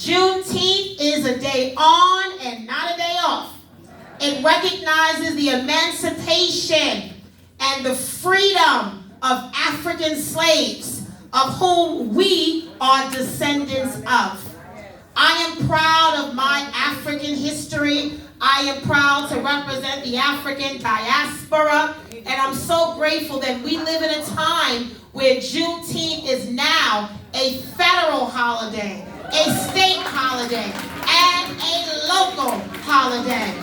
Juneteenth is a day on and not a day off. It recognizes the emancipation and the freedom of African slaves, of whom we are descendants of. I am proud of my African history. I am proud to represent the African diaspora. And I'm so grateful that we live in a time where Juneteenth is now a federal holiday, a state holiday, and a local holiday.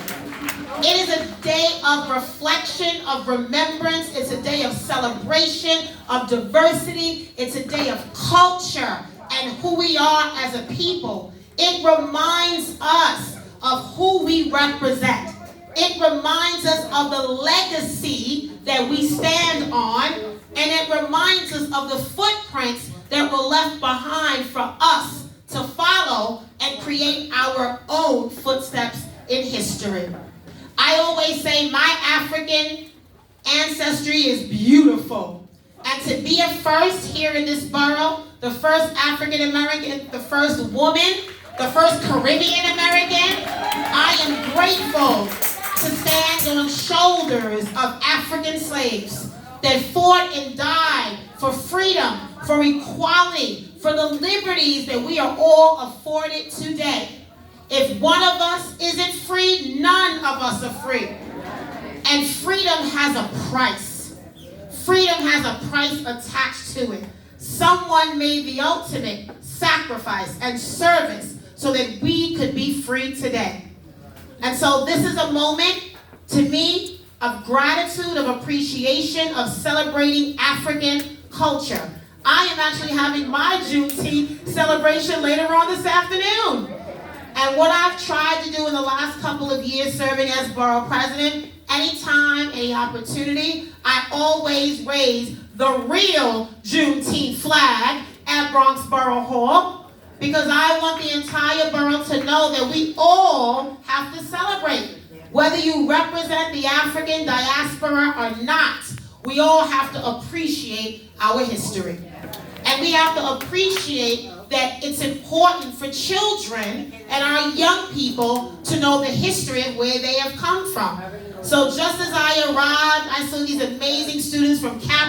It is a day of reflection, of remembrance. It's a day of celebration, of diversity. It's a day of culture and who we are as a people. It reminds us of who we represent. It reminds us of the legacy that we stand on, and it reminds us of the footprints that were left behind for us to follow and create our own footsteps in history. I always say my African ancestry is beautiful. And to be a first here in this borough, the first African American, the first woman, the first Caribbean American, I am grateful to stand on the shoulders of African slaves that fought and died for freedom, for equality, for the liberties that we are all afforded today. If one of us isn't free, none of us are free. And freedom has a price. Freedom has a price attached to it. Someone made the ultimate sacrifice and service so that we could be free today. And so this is a moment, to me, of gratitude, of appreciation, of celebrating African culture. I am actually having my Juneteenth celebration later on this afternoon. And what I've tried to do in the last couple of years serving as borough president, anytime, any opportunity, I always raise the real Juneteenth flag at Bronx Borough Hall, because I want the entire borough to know that we all have to celebrate. Whether you represent the African diaspora or not, we all have to appreciate our history. And we have to appreciate that it's important for children and our young people to know the history of where they have come from. So just as I arrived, I saw these amazing students from